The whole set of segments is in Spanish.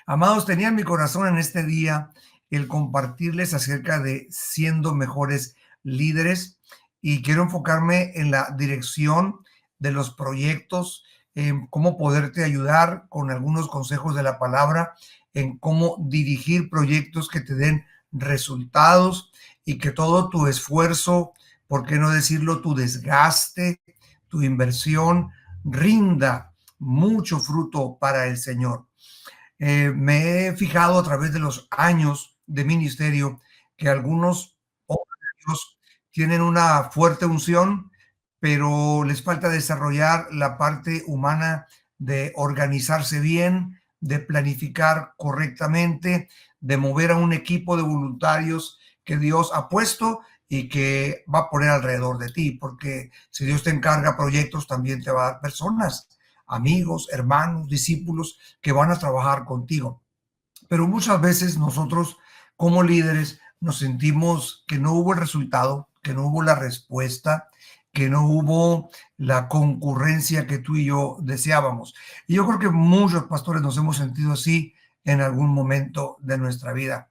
Amados, tenía en mi corazón en este día el compartirles acerca de siendo mejores líderes y quiero enfocarme en la dirección de los proyectos, en cómo poderte ayudar con algunos consejos de la palabra, en cómo dirigir proyectos que te den resultados y que todo tu esfuerzo, por qué no decirlo, tu desgaste, tu inversión, rinda mucho fruto para el Señor. Me he fijado a través de los años de ministerio que algunos hombres de Dios tienen una fuerte unción, pero les falta desarrollar la parte humana de organizarse bien, de planificar correctamente, de mover a un equipo de voluntarios que Dios ha puesto y que va a poner alrededor de ti, porque si Dios te encarga proyectos, también te va a dar personas, amigos, hermanos, discípulos que van a trabajar contigo. Pero muchas veces nosotros como líderes nos sentimos que no hubo el resultado, que no hubo la respuesta, que no hubo la concurrencia que tú y yo deseábamos. Y yo creo que muchos pastores nos hemos sentido así en algún momento de nuestra vida.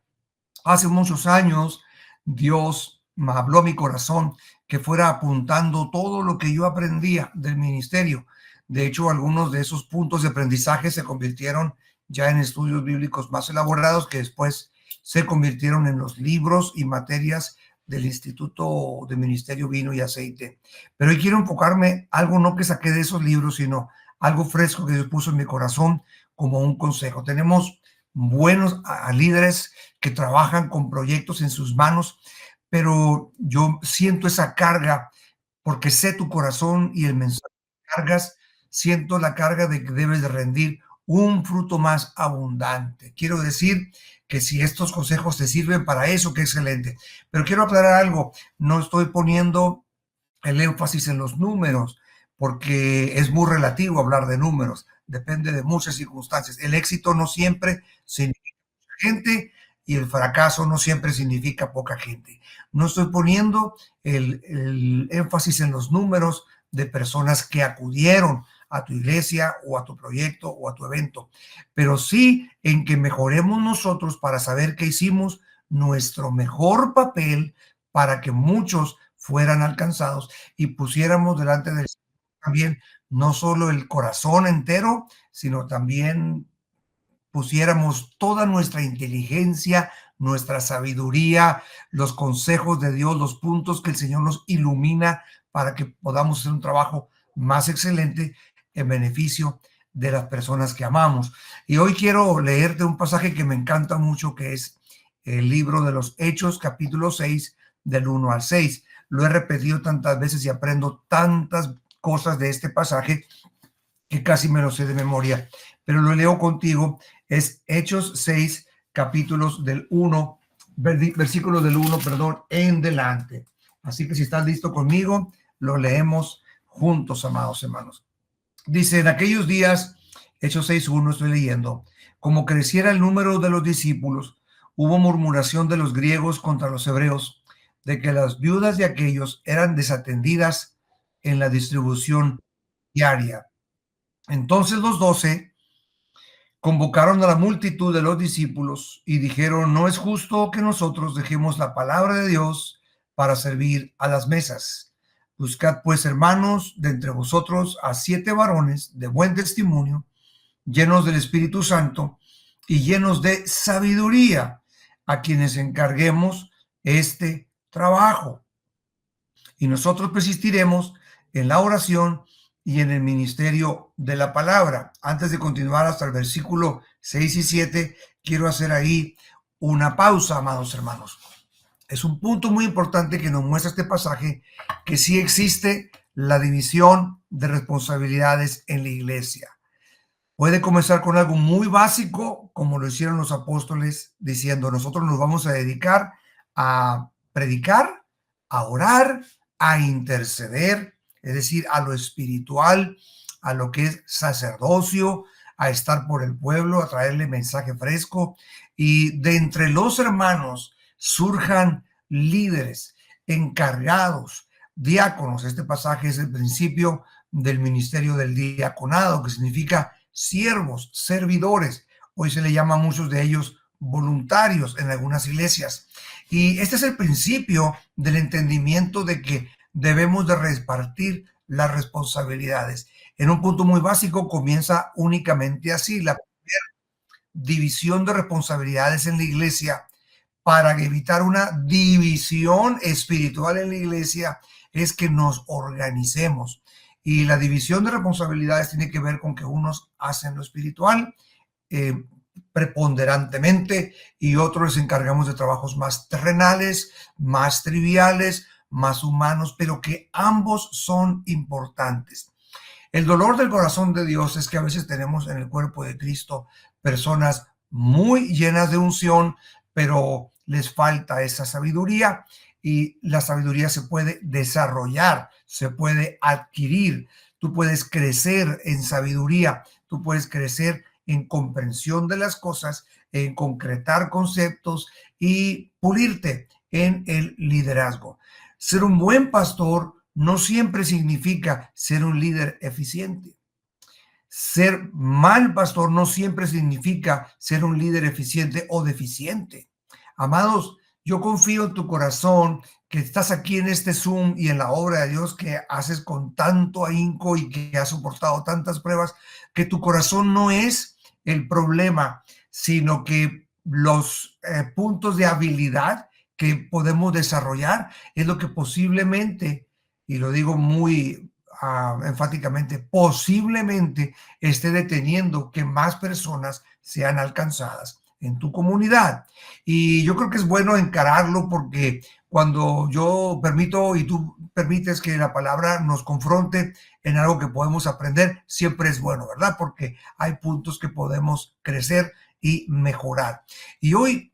Hace muchos años Dios me habló a mi corazón que fuera apuntando todo lo que yo aprendía del ministerio. De hecho, algunos de esos puntos de aprendizaje se convirtieron ya en estudios bíblicos más elaborados que después se convirtieron en los libros y materias del Instituto de Ministerio Vino y Aceite. Pero hoy quiero enfocarme algo no que saqué de esos libros, sino algo fresco que Dios puso en mi corazón como un consejo. Tenemos buenos líderes que trabajan con proyectos en sus manos, pero yo siento esa carga porque sé tu corazón y el mensaje que cargas, siento la carga de que debes de rendir un fruto más abundante. Quiero decir que si estos consejos te sirven para eso, qué excelente. Pero quiero aclarar algo, no estoy poniendo el énfasis en los números, porque es muy relativo hablar de números, depende de muchas circunstancias. El éxito no siempre significa mucha gente y el fracaso no siempre significa poca gente. No estoy poniendo el énfasis en los números de personas que acudieron a tu iglesia o a tu proyecto o a tu evento, pero sí en que mejoremos nosotros para saber que hicimos nuestro mejor papel para que muchos fueran alcanzados y pusiéramos delante del Señor también no solo el corazón entero, sino también pusiéramos toda nuestra inteligencia, nuestra sabiduría, los consejos de Dios, los puntos que el Señor nos ilumina para que podamos hacer un trabajo más excelente en beneficio de las personas que amamos. Y hoy quiero leerte un pasaje que me encanta mucho, que es el libro de los Hechos, capítulo 6, del 1 al 6. Lo he repetido tantas veces y aprendo tantas cosas de este pasaje que casi me lo sé de memoria, pero lo leo contigo. Es Hechos 6, capítulos del 1, versículos del 1, perdón, en delante. Así que si estás listo conmigo, lo leemos juntos, amados hermanos. Dice, en aquellos días, Hechos 6:1, estoy leyendo, como creciera el número de los discípulos, hubo murmuración de los griegos contra los hebreos, de que las viudas de aquellos eran desatendidas en la distribución diaria. Entonces los 12 convocaron a la multitud de los discípulos y dijeron, no es justo que nosotros dejemos la palabra de Dios para servir a las mesas. Buscad pues, hermanos, de entre vosotros a 7 varones de buen testimonio, llenos del Espíritu Santo y llenos de sabiduría, a quienes encarguemos este trabajo. Y nosotros persistiremos en la oración y en el ministerio de la palabra. Antes de continuar hasta el versículo 6 y 7, quiero hacer ahí una pausa, amados hermanos. Es un punto muy importante que nos muestra este pasaje, que sí existe la división de responsabilidades en la iglesia. Puede comenzar con algo muy básico, como lo hicieron los apóstoles, diciendo, nosotros nos vamos a dedicar a predicar, a orar, a interceder, es decir, a lo espiritual, a lo que es sacerdocio, a estar por el pueblo, a traerle mensaje fresco, y de entre los hermanos surjan líderes, encargados, diáconos. Este pasaje es el principio del ministerio del diaconado, que significa siervos, servidores, Hoy se le llama a muchos de ellos voluntarios en algunas iglesias. Y este es el principio del entendimiento de que debemos de repartir las responsabilidades. En un punto muy básico comienza únicamente así: la división de responsabilidades en la iglesia para evitar una división espiritual en la iglesia es que nos organicemos. Y la división de responsabilidades tiene que ver con que unos hacen lo espiritual eh, preponderantemente y otros les encargamos de trabajos más terrenales, más triviales, más humanos, pero que ambos son importantes. El dolor del corazón de Dios es que a veces tenemos en el cuerpo de Cristo personas muy llenas de unción, pero les falta esa sabiduría, y la sabiduría se puede desarrollar, se puede adquirir. Tú puedes crecer en sabiduría, tú puedes crecer en comprensión de las cosas, en concretar conceptos y pulirte en el liderazgo. Ser un buen pastor no siempre significa ser un líder eficiente. Ser mal pastor no siempre significa ser un líder eficiente o deficiente. Amados, yo confío en tu corazón, que estás aquí en este Zoom y en la obra de Dios que haces con tanto ahínco y que has soportado tantas pruebas, que tu corazón no es el problema, sino que los puntos de habilidad que podemos desarrollar es lo que posiblemente, y lo digo muy enfáticamente, posiblemente esté deteniendo que más personas sean alcanzadas en tu comunidad. Y yo creo que es bueno encararlo, porque cuando yo permito y tú permites que la palabra nos confronte en algo que podemos aprender, siempre es bueno, ¿verdad? Porque hay puntos que podemos crecer y mejorar. Y hoy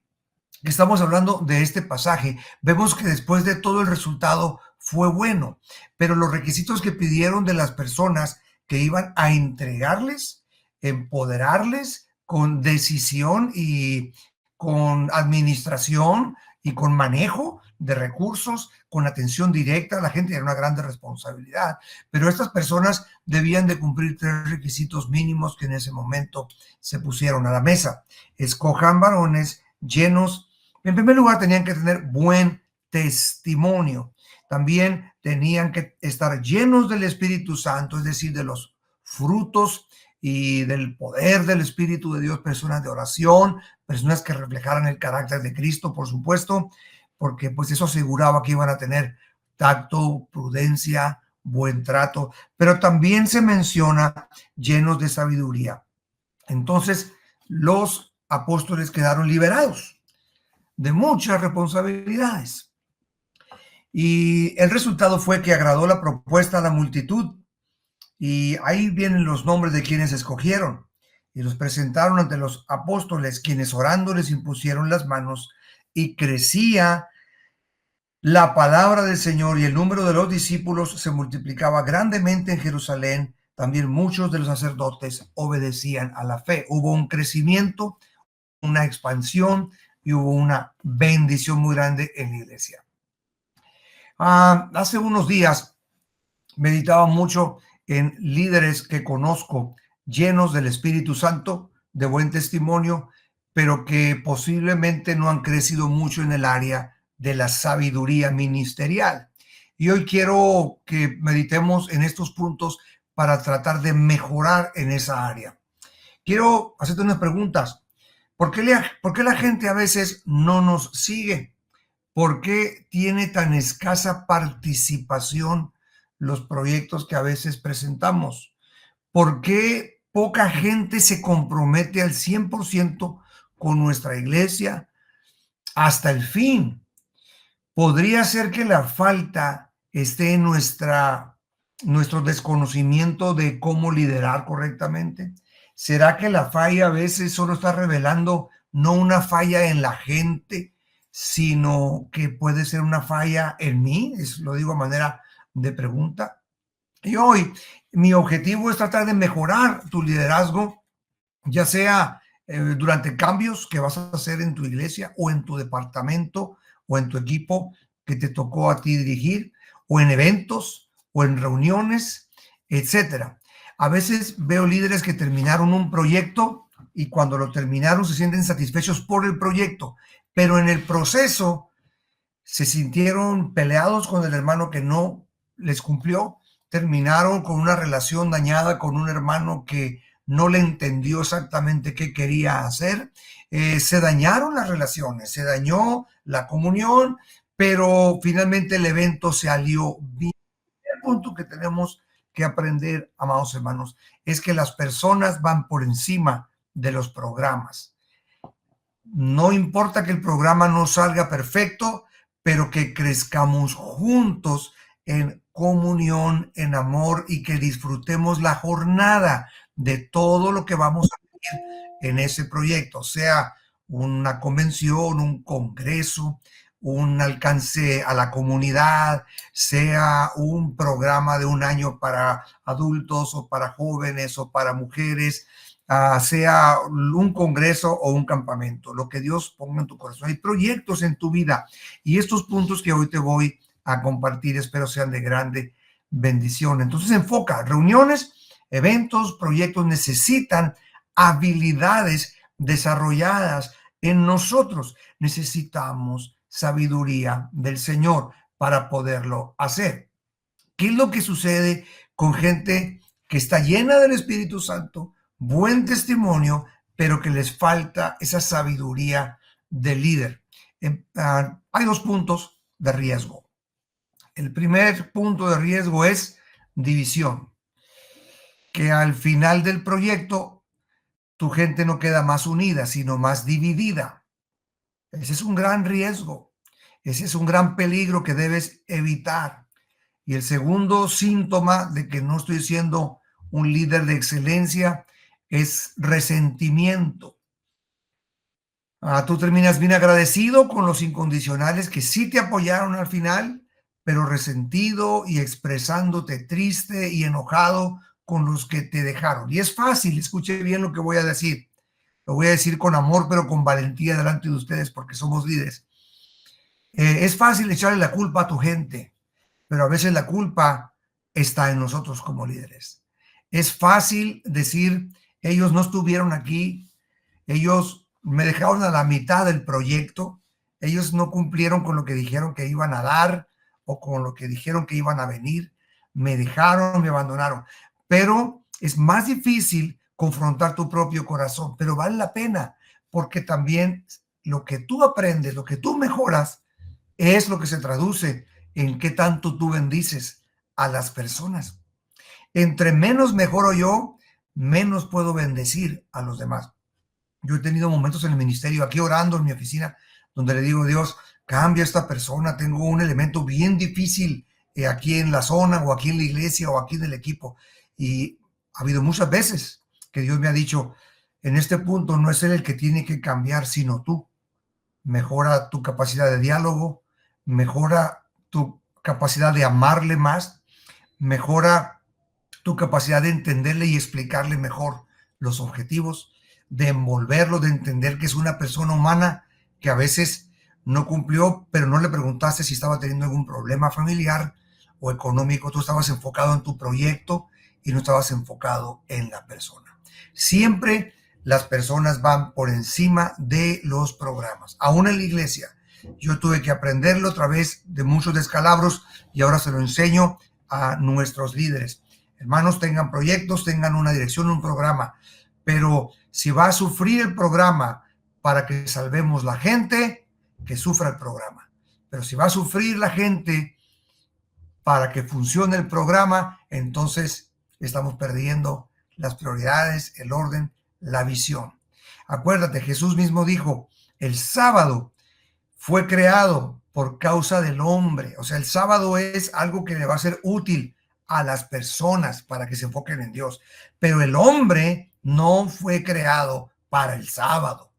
que estamos hablando de este pasaje, vemos que después de todo el resultado fue bueno, pero los requisitos que pidieron de las personas que iban a entregarles, empoderarles con decisión y con administración y con manejo de recursos, con atención directa a la gente, era una gran responsabilidad. Pero estas personas debían de cumplir tres requisitos mínimos que en ese momento se pusieron a la mesa. Escojan varones llenos. En primer lugar, tenían que tener buen testimonio. También tenían que estar llenos del Espíritu Santo, es decir, de los frutos y del poder del Espíritu de Dios, personas de oración, personas que reflejaran el carácter de Cristo, por supuesto, porque pues eso aseguraba que iban a tener tacto, prudencia, buen trato, pero también se menciona llenos de sabiduría. Entonces, los apóstoles quedaron liberados de muchas responsabilidades. Y el resultado fue que agradó la propuesta a la multitud. Y ahí vienen los nombres de quienes escogieron. Y los presentaron ante los apóstoles, quienes orando les impusieron las manos, y crecía la palabra del Señor y el número de los discípulos se multiplicaba grandemente en Jerusalén. También muchos de los sacerdotes obedecían a la fe. Hubo un crecimiento, una expansión y hubo una bendición muy grande en la iglesia. Hace unos días meditaba mucho en líderes que conozco llenos del Espíritu Santo, de buen testimonio, pero que posiblemente no han crecido mucho en el área de la sabiduría ministerial. Y hoy quiero que meditemos en estos puntos para tratar de mejorar en esa área. Quiero hacerte unas preguntas. ¿Por qué la gente a veces no nos sigue? ¿Por qué tiene tan escasa participación los proyectos que a veces presentamos? ¿Por qué poca gente se compromete al 100% con nuestra iglesia hasta el fin? ¿Podría ser que la falta esté en nuestro desconocimiento de cómo liderar correctamente? ¿Será que la falla a veces solo está revelando no una falla en la gente, sino que puede ser una falla en mí? Lo digo a manera de pregunta. Y hoy mi objetivo es tratar de mejorar tu liderazgo, ya sea durante cambios que vas a hacer en tu iglesia o en tu departamento o en tu equipo que te tocó a ti dirigir, o en eventos o en reuniones, etcétera. A veces veo líderes que terminaron un proyecto y cuando lo terminaron se sienten satisfechos por el proyecto, pero en el proceso se sintieron peleados con el hermano que no les cumplió, terminaron con una relación dañada con un hermano que no le entendió exactamente qué quería hacer, se dañaron las relaciones, se dañó la comunión, pero finalmente el evento se salió bien. El punto que tenemos que aprender, amados hermanos, es que las personas van por encima de los programas. No importa que el programa no salga perfecto, pero que crezcamos juntos en comunión, en amor y que disfrutemos la jornada de todo lo que vamos a vivir en ese proyecto, sea una convención, un congreso, un alcance a la comunidad, sea un programa de un año para adultos o para jóvenes o para mujeres, sea un congreso o un campamento, lo que Dios ponga en tu corazón. Hay proyectos en tu vida y estos puntos que hoy te voy a compartir espero sean de grande bendición. Entonces enfoca, reuniones, eventos, proyectos necesitan habilidades desarrolladas en nosotros. Necesitamos sabiduría del Señor para poderlo hacer. ¿Qué es lo que sucede con gente que está llena del Espíritu Santo, buen testimonio, pero que les falta esa sabiduría del líder? Hay dos puntos de riesgo. El primer punto de riesgo es división, que al final del proyecto tu gente no queda más unida, sino más dividida. Ese es un gran riesgo, ese es un gran peligro que debes evitar. Y el segundo síntoma de que no estoy siendo un líder de excelencia es resentimiento. Tú terminas bien agradecido con los incondicionales que sí te apoyaron al final, pero resentido y expresándote triste y enojado con los que te dejaron. Y es fácil, escuche bien lo que voy a decir. Lo voy a decir con amor, pero con valentía delante de ustedes porque somos líderes. Es fácil echarle la culpa a tu gente, pero a veces la culpa está en nosotros como líderes. Es fácil decir, ellos no estuvieron aquí, ellos me dejaron a la mitad del proyecto, ellos no cumplieron con lo que dijeron que iban a dar o con lo que dijeron que iban a venir, me dejaron, me abandonaron. Pero es más difícil confrontar tu propio corazón, pero vale la pena porque también lo que tú aprendes, lo que tú mejoras, es lo que se traduce en qué tanto tú bendices a las personas. Entre menos mejoro yo, menos puedo bendecir a los demás. Yo he tenido momentos en el ministerio, aquí orando en mi oficina, donde le digo, Dios, cambia a esta persona, tengo un elemento bien difícil aquí en la zona o aquí en la iglesia o aquí en el equipo. Y ha habido muchas veces que Dios me ha dicho, en este punto no es él el que tiene que cambiar, sino tú. Mejora tu capacidad de diálogo, mejora tu capacidad de amarle más, mejora tu capacidad de entenderle y explicarle mejor los objetivos, de envolverlo, de entender que es una persona humana que a veces no cumplió, pero no le preguntaste si estaba teniendo algún problema familiar o económico. Tú estabas enfocado en tu proyecto y no estabas enfocado en la persona. Siempre las personas van por encima de los programas. Aún en la iglesia, yo tuve que aprenderlo a través de muchos descalabros y ahora se lo enseño a nuestros líderes. Hermanos, tengan proyectos, tengan una dirección, un programa, pero si va a sufrir el programa para que salvemos la gente, que sufra el programa. Pero si va a sufrir la gente para que funcione el programa, entonces estamos perdiendo las prioridades, el orden, la visión. Acuérdate, Jesús mismo dijo, el sábado fue creado por causa del hombre. O sea, el sábado es algo que le va a ser útil a las personas para que se enfoquen en Dios. Pero el hombre no fue creado para el sábado.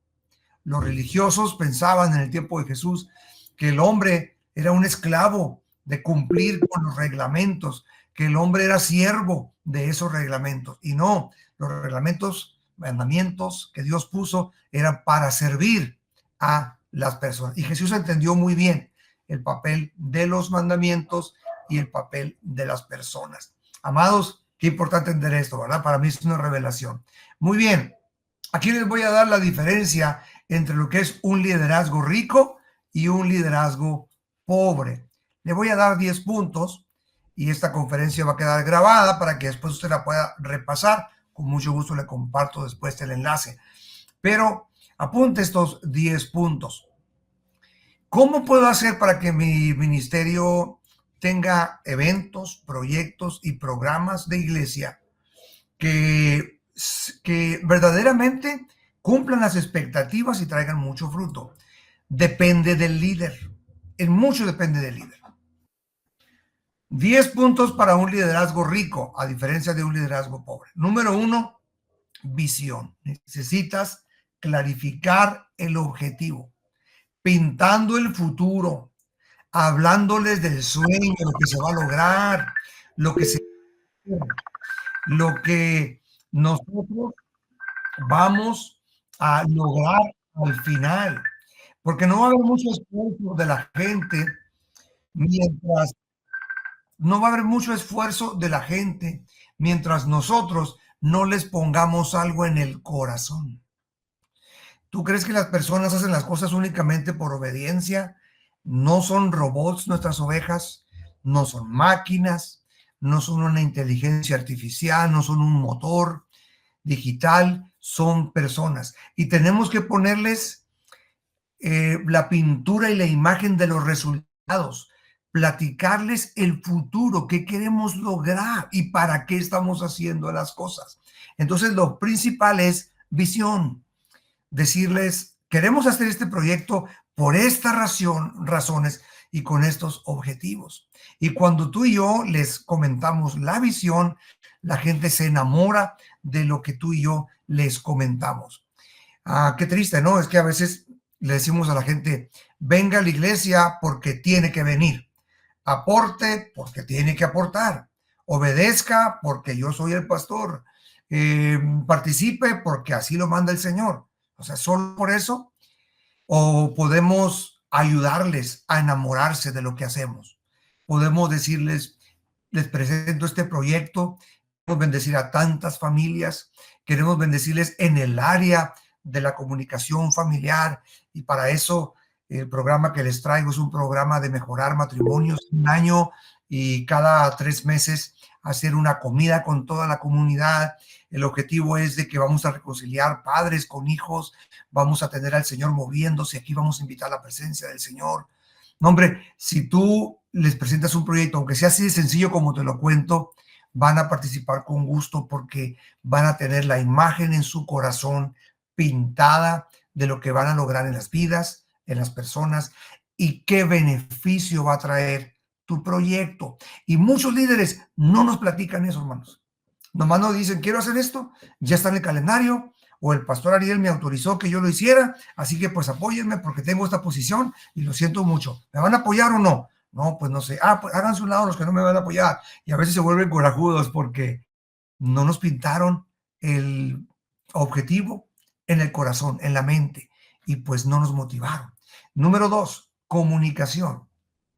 Los religiosos pensaban en el tiempo de Jesús que el hombre era un esclavo de cumplir con los reglamentos, que el hombre era siervo de esos reglamentos. Y no, los reglamentos, mandamientos que Dios puso eran para servir a las personas. Y Jesús entendió muy bien el papel de los mandamientos y el papel de las personas. Amados, qué importante entender esto, ¿verdad? Para mí es una revelación. Muy bien. Aquí les voy a dar la diferencia entre lo que es un liderazgo rico y un liderazgo pobre. Le voy a dar 10 puntos y esta conferencia va a quedar grabada para que después usted la pueda repasar. Con mucho gusto le comparto después el enlace. Pero apunte estos 10 puntos. ¿Cómo puedo hacer para que mi ministerio tenga eventos, proyectos y programas de iglesia que verdaderamente cumplan las expectativas y traigan mucho fruto? Depende del líder. En mucho depende del líder. 10 puntos para un liderazgo rico, a diferencia de un liderazgo pobre. Número 1, visión. Necesitas clarificar el objetivo, pintando el futuro, hablándoles del sueño, lo que se va a lograr, lo que se, lo que nosotros vamos a lograr al final, porque no va a haber mucho esfuerzo de la gente mientras no va a haber mucho esfuerzo de la gente mientras nosotros no les pongamos algo en el corazón. ¿Tú crees que las personas hacen las cosas únicamente por obediencia? No son robots nuestras ovejas, no son máquinas, no son una inteligencia artificial, no son un motor digital, son personas. Y tenemos que ponerles la pintura y la imagen de los resultados, platicarles el futuro, qué queremos lograr y para qué estamos haciendo las cosas. Entonces, lo principal es visión. Decirles, queremos hacer este proyecto por estas razones y con estos objetivos. Y cuando tú y yo les comentamos la visión, la gente se enamora de lo que tú y yo les comentamos. Qué triste, ¿no? Es que a veces le decimos a la gente, venga a la iglesia porque tiene que venir, aporte porque tiene que aportar, obedezca porque yo soy el pastor, participe porque así lo manda el Señor. O sea, solo por eso, o podemos ayudarles a enamorarse de lo que hacemos. Podemos decirles, les presento este proyecto, queremos bendecir a tantas familias, queremos bendecirles en el área de la comunicación familiar y para eso el programa que les traigo es un programa de mejorar matrimonios, un año y cada 3 meses hacer una comida con toda la comunidad. El objetivo es de que vamos a reconciliar padres con hijos, vamos a tener al Señor moviéndose, aquí vamos a invitar la presencia del Señor. No, hombre, si tú les presentas un proyecto, aunque sea así de sencillo como te lo cuento, van a participar con gusto porque van a tener la imagen en su corazón pintada de lo que van a lograr en las vidas, en las personas y qué beneficio va a traer tu proyecto. Y muchos líderes no nos platican eso, hermanos. Nomás nos dicen, quiero hacer esto, ya está en el calendario, o el pastor Ariel me autorizó que yo lo hiciera, así que pues apóyenme porque tengo esta posición y lo siento mucho. ¿Me van a apoyar o no? No, pues no sé. Pues háganse un lado los que no me van a apoyar. Y a veces se vuelven corajudos porque no nos pintaron el objetivo en el corazón, en la mente, y pues no nos motivaron. Número 2, comunicación.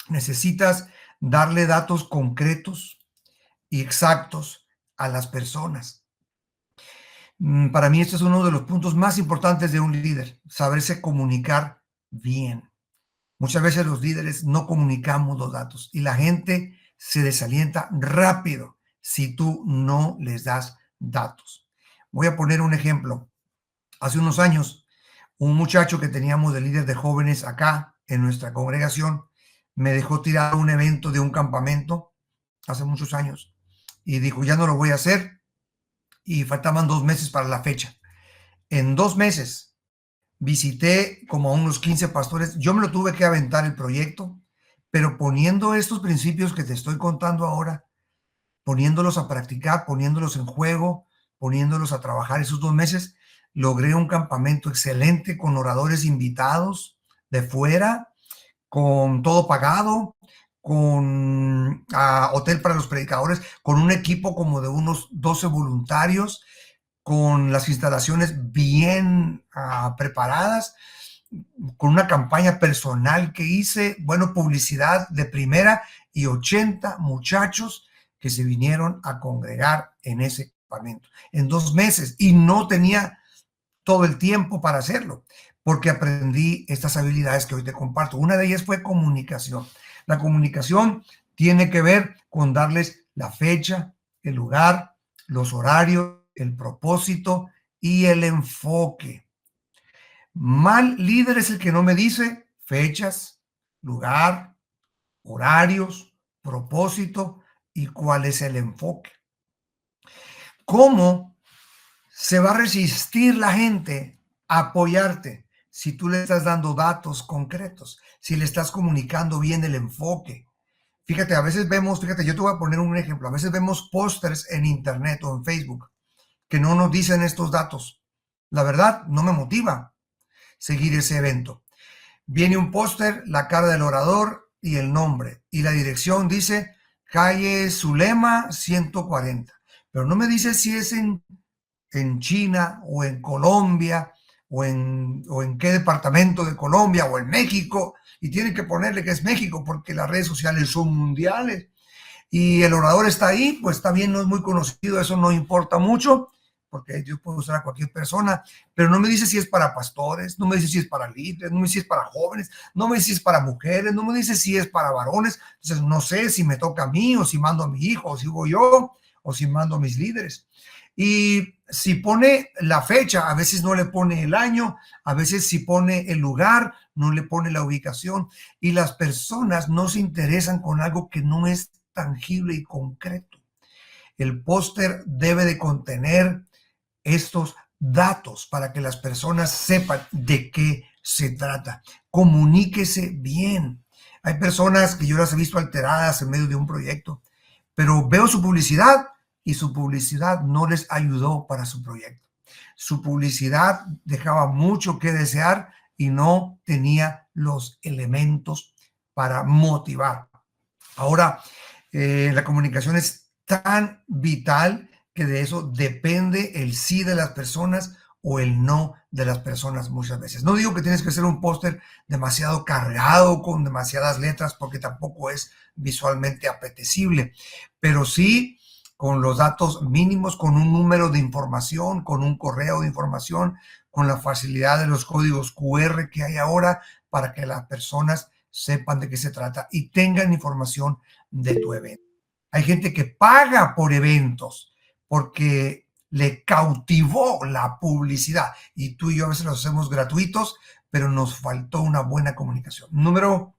Necesitas darle datos concretos y exactos a las personas. Para mí, este es uno de los puntos más importantes de un líder, saberse comunicar bien. Muchas veces los líderes no comunicamos los datos y la gente se desalienta rápido si tú no les das datos. Voy a poner un ejemplo. Hace unos años, un muchacho que teníamos de líder de jóvenes acá en nuestra congregación me dejó tirar un evento de un campamento hace muchos años y dijo, ya no lo voy a hacer y faltaban 2 meses para la fecha. En 2 meses visité como a unos 15 pastores. Yo me lo tuve que aventar el proyecto, pero poniendo estos principios que te estoy contando ahora, poniéndolos a practicar, poniéndolos en juego, poniéndolos a trabajar esos 2 meses, logré un campamento excelente con oradores invitados de fuera, con todo pagado, con hotel para los predicadores, con un equipo como de unos 12 voluntarios, con las instalaciones bien preparadas, con una campaña personal que hice, bueno, publicidad de primera y 80 muchachos que se vinieron a congregar en ese campamento en 2 meses y no tenía todo el tiempo para hacerlo, porque aprendí estas habilidades que hoy te comparto. Una de ellas fue comunicación. La comunicación tiene que ver con darles la fecha, el lugar, los horarios, el propósito y el enfoque. Mal líder es el que no me dice fechas, lugar, horarios, propósito y cuál es el enfoque. ¿Cómo se va a resistir la gente a apoyarte si tú le estás dando datos concretos, si le estás comunicando bien el enfoque? Fíjate, a veces vemos, fíjate, yo te voy a poner un ejemplo, a veces vemos pósters en internet o en Facebook que no nos dicen estos datos. La verdad, no me motiva seguir ese evento. Viene un póster, la cara del orador y el nombre. Y la dirección dice calle Zulema 140. Pero no me dice si es en China o en Colombia o en qué departamento de Colombia o en México. Y tiene que ponerle que es México porque las redes sociales son mundiales. Y el orador está ahí, pues está bien, no es muy conocido, eso no importa mucho, porque Dios puede usar a cualquier persona, pero no me dice si es para pastores, no me dice si es para líderes, no me dice si es para jóvenes, no me dice si es para mujeres, no me dice si es para varones. Entonces no sé si me toca a mí o si mando a mi hijo o si voy yo o si mando a mis líderes. Y si pone la fecha, a veces no le pone el año, a veces si pone el lugar, no le pone la ubicación, y las personas no se interesan con algo que no es tangible y concreto. El póster debe de contener estos datos para que las personas sepan de qué se trata. Comuníquese bien. Hay personas que yo las he visto alteradas en medio de un proyecto, pero veo su publicidad y su publicidad no les ayudó para su proyecto. Su publicidad dejaba mucho que desear y no tenía los elementos para motivar. Ahora, la comunicación es tan vital que de eso depende el sí de las personas o el no de las personas muchas veces. No digo que tienes que hacer un póster demasiado cargado con demasiadas letras porque tampoco es visualmente apetecible, pero sí con los datos mínimos, con un número de información, con un correo de información, con la facilidad de los códigos QR que hay ahora para que las personas sepan de qué se trata y tengan información de tu evento. Hay gente que paga por eventos porque le cautivó la publicidad y tú y yo a veces los hacemos gratuitos, pero nos faltó una buena comunicación. Número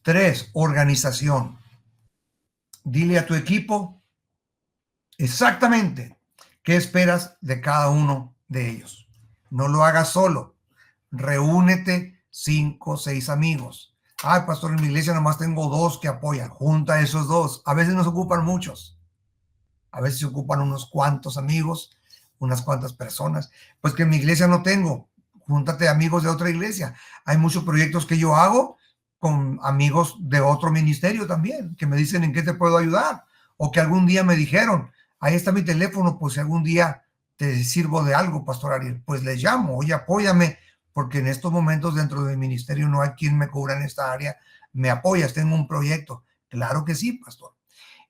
3, organización. Dile a tu equipo exactamente qué esperas de cada uno de ellos. No lo hagas solo. Reúnete 5 o 6 amigos. Ay, pastor, en mi iglesia nomás tengo 2 que apoyan. Junta a esos 2. A veces nos ocupan muchos. A veces se ocupan unos cuantos amigos, unas cuantas personas. Pues que en mi iglesia no tengo. Júntate amigos de otra iglesia. Hay muchos proyectos que yo hago con amigos de otro ministerio también, que me dicen en qué te puedo ayudar. O que algún día me dijeron, ahí está mi teléfono, pues si algún día te sirvo de algo, pastor Ariel, pues les llamo, oye, apóyame, porque en estos momentos dentro del ministerio no hay quien me cubra en esta área. ¿Me apoyas? Tengo un proyecto. Claro que sí, pastor.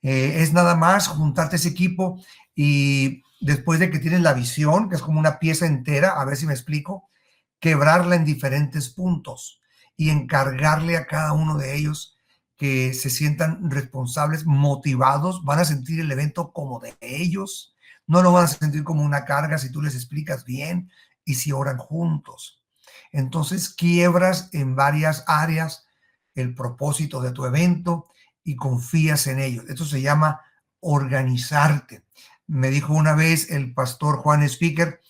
Es nada más juntarte ese equipo y después de que tienes la visión, que es como una pieza entera, a ver si me explico, quebrarla en diferentes puntos y encargarle a cada uno de ellos que se sientan responsables, motivados, van a sentir el evento como de ellos, no lo van a sentir como una carga si tú les explicas bien y si oran juntos. Entonces quiebras en varias áreas el propósito de tu evento y confías en ellos. Esto se llama organizarte. Me dijo una vez el pastor Juan Speaker,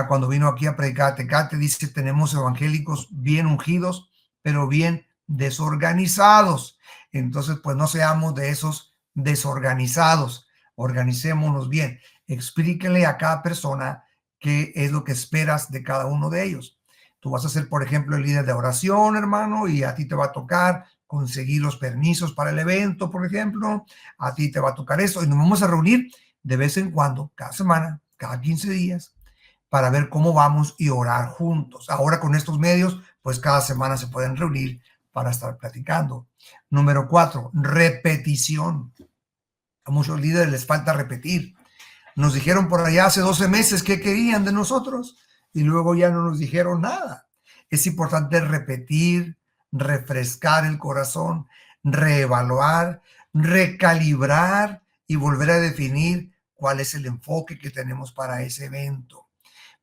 cuando vino aquí a predicar a Tecate, dice, tenemos evangélicos bien ungidos, pero bien desorganizados. Entonces, pues no seamos de esos desorganizados, organicémonos bien. Explíquele a cada persona qué es lo que esperas de cada uno de ellos. Tú vas a ser, por ejemplo, el líder de oración, hermano, y a ti te va a tocar conseguir los permisos para el evento, por ejemplo. A ti te va a tocar eso y nos vamos a reunir de vez en cuando, cada semana, cada 15 días, para ver cómo vamos y orar juntos. Ahora con estos medios, pues cada semana se pueden reunir para estar platicando. Número 4, repetición. A muchos líderes les falta repetir. Nos dijeron por allá hace 12 meses qué querían de nosotros y luego ya no nos dijeron nada. Es importante repetir, refrescar el corazón, reevaluar, recalibrar y volver a definir cuál es el enfoque que tenemos para ese evento.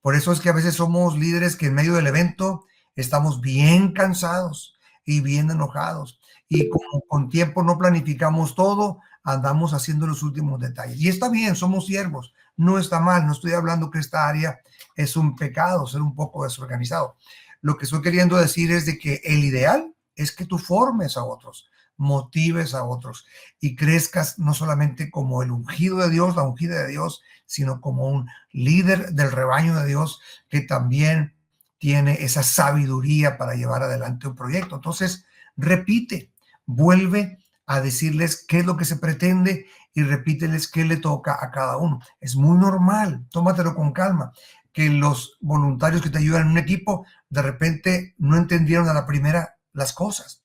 Por eso es que a veces somos líderes que en medio del evento estamos bien cansados y bien enojados. Y como con tiempo no planificamos todo, andamos haciendo los últimos detalles. Y está bien, somos siervos, no está mal, no estoy hablando que esta área es un pecado, ser un poco desorganizado. Lo que estoy queriendo decir es de que el ideal es que tú formes a otros, motives a otros y crezcas no solamente como el ungido de Dios, la ungida de Dios, sino como un líder del rebaño de Dios que también tiene esa sabiduría para llevar adelante un proyecto. Entonces, repite, vuelve a decirles qué es lo que se pretende y repíteles qué le toca a cada uno. Es muy normal, tómatelo con calma, que los voluntarios que te ayudan en un equipo de repente no entendieron a la primera las cosas,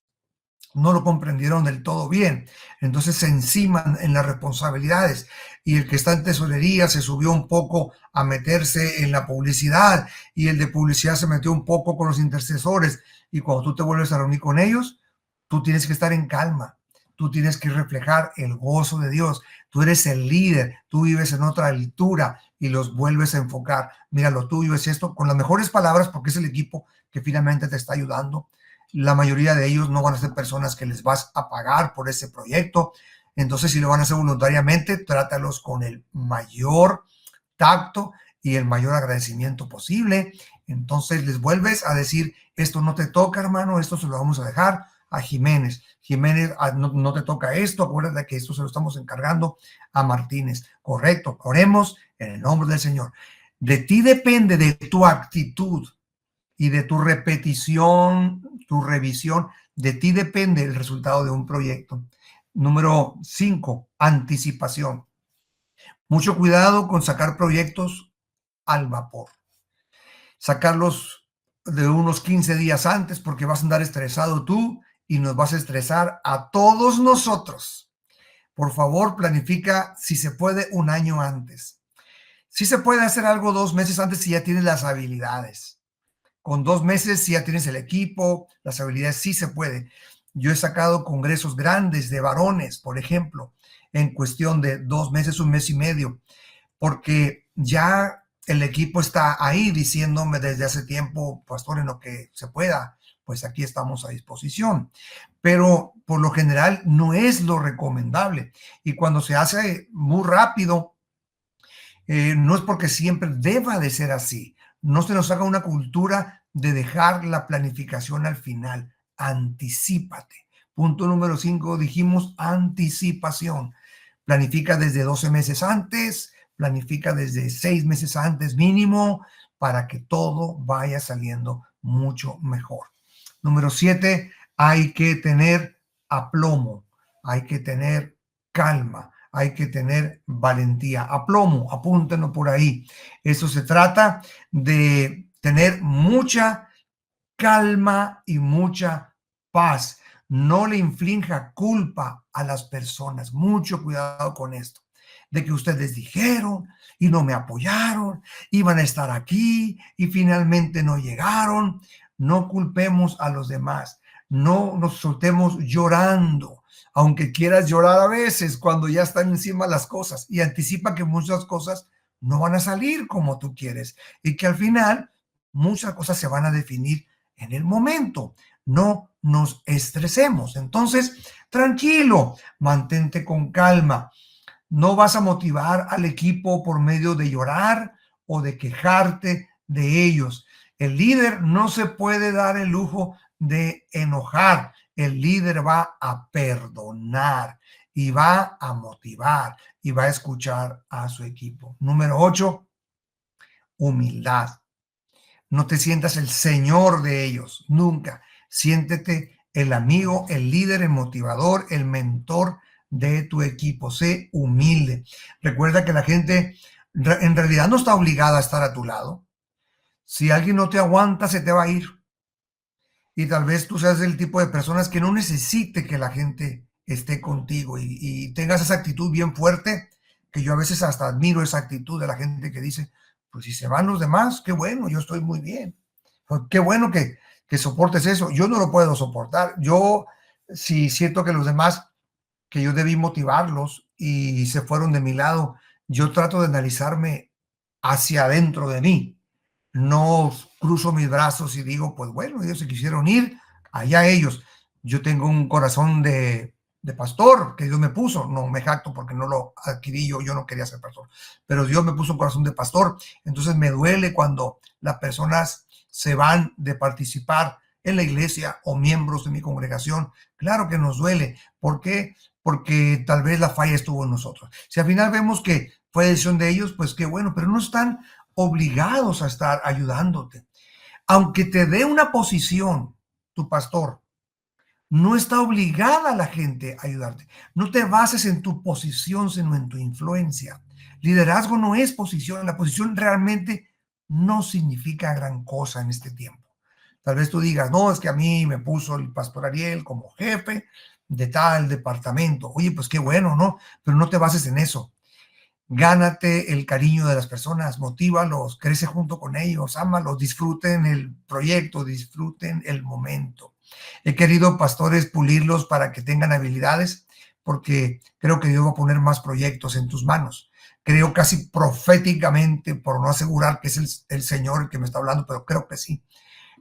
no lo comprendieron del todo bien. Entonces se enciman en las responsabilidades y el que está en tesorería se subió un poco a meterse en la publicidad y el de publicidad se metió un poco con los intercesores y cuando tú te vuelves a reunir con ellos, tú tienes que estar en calma. Tú tienes que reflejar el gozo de Dios. Tú eres el líder. Tú vives en otra altura y los vuelves a enfocar. Mira, lo tuyo es esto con las mejores palabras porque es el equipo que finalmente te está ayudando. La mayoría de ellos no van a ser personas que les vas a pagar por ese proyecto. Entonces, si lo van a hacer voluntariamente, trátalos con el mayor tacto y el mayor agradecimiento posible. Entonces, les vuelves a decir, esto no te toca, hermano, esto se lo vamos a dejar a Jiménez. Jiménez, no te toca esto, acuérdate que esto se lo estamos encargando a Martínez. Correcto, oremos en el nombre del Señor. De ti depende de tu actitud y de tu repetición, tu revisión, de ti depende el resultado de un proyecto. Número 5, anticipación. Mucho cuidado con sacar proyectos al vapor. Sacarlos de unos 15 días antes porque vas a andar estresado tú y nos vas a estresar a todos nosotros. Por favor, planifica si se puede un año antes. Si se puede hacer algo 2 meses antes si ya tienes las habilidades. Con 2 meses, si ya tienes el equipo, las habilidades, sí se puede. Yo he sacado congresos grandes de varones, por ejemplo, en cuestión de 2 meses, un mes y medio, porque ya el equipo está ahí diciéndome desde hace tiempo, pastor, en lo que se pueda, pues aquí estamos a disposición. Pero por lo general no es lo recomendable. Y cuando se hace muy rápido, no es porque siempre deba de ser así. No se nos haga una cultura de dejar la planificación al final. Anticípate. Punto número 5, dijimos anticipación. Planifica desde 12 meses antes, planifica desde 6 meses antes mínimo para que todo vaya saliendo mucho mejor. Número 7, hay que tener aplomo, hay que tener calma, hay que tener valentía. Aplomo, apúntenlo por ahí. Eso se trata de tener mucha calma y mucha paz. No le inflinja culpa a las personas. Mucho cuidado con esto. De que ustedes dijeron y no me apoyaron, iban a estar aquí y finalmente no llegaron. No culpemos a los demás. No nos soltemos llorando, aunque quieras llorar a veces cuando ya están encima las cosas y anticipa que muchas cosas no van a salir como tú quieres y que al final muchas cosas se van a definir en el momento. No nos estresemos. Entonces, tranquilo, mantente con calma. No vas a motivar al equipo por medio de llorar o de quejarte de ellos. El líder no se puede dar el lujo de enojar. El líder va a perdonar y va a motivar y va a escuchar a su equipo. Número 8, humildad. No te sientas el señor de ellos, nunca. Siéntete el amigo, el líder, el motivador, el mentor de tu equipo. Sé humilde. Recuerda que la gente en realidad no está obligada a estar a tu lado. Si alguien no te aguanta, se te va a ir. Y tal vez tú seas el tipo de personas que no necesite que la gente esté contigo y tengas esa actitud bien fuerte que yo a veces hasta admiro esa actitud de la gente que dice, pues si se van los demás, qué bueno, yo estoy muy bien. Pues, qué bueno que soportes eso. Yo no lo puedo soportar. Yo sí siento que los demás, que yo debí motivarlos y se fueron de mi lado, yo trato de analizarme hacia adentro de mí. No cruzo mis brazos y digo, pues bueno, ellos se quisieron ir, allá ellos. Yo tengo un corazón de pastor que Dios me puso. No me jacto porque no lo adquirí yo, yo no quería ser pastor, pero Dios me puso un corazón de pastor. Entonces me duele cuando las personas se van de participar en la iglesia o miembros de mi congregación. Claro que nos duele. ¿Por qué? Porque tal vez la falla estuvo en nosotros. Si al final vemos que fue decisión de ellos, pues qué bueno, pero no están obligados a estar ayudándote. Aunque te dé una posición, tu pastor, no está obligada la gente a ayudarte. No te bases en tu posición, sino en tu influencia. Liderazgo no es posición. La posición realmente no significa gran cosa en este tiempo. Tal vez tú digas, no, es que a mí me puso el pastor Ariel como jefe de tal departamento. Oye, pues qué bueno, ¿no? Pero no te bases en eso. Gánate el cariño de las personas, motívalos, crece junto con ellos, ámalos, disfruten el proyecto, disfruten el momento. He querido, pastores, pulirlos para que tengan habilidades, porque creo que Dios va a poner más proyectos en tus manos. Creo casi proféticamente, por no asegurar que es el Señor el que me está hablando, pero creo que sí,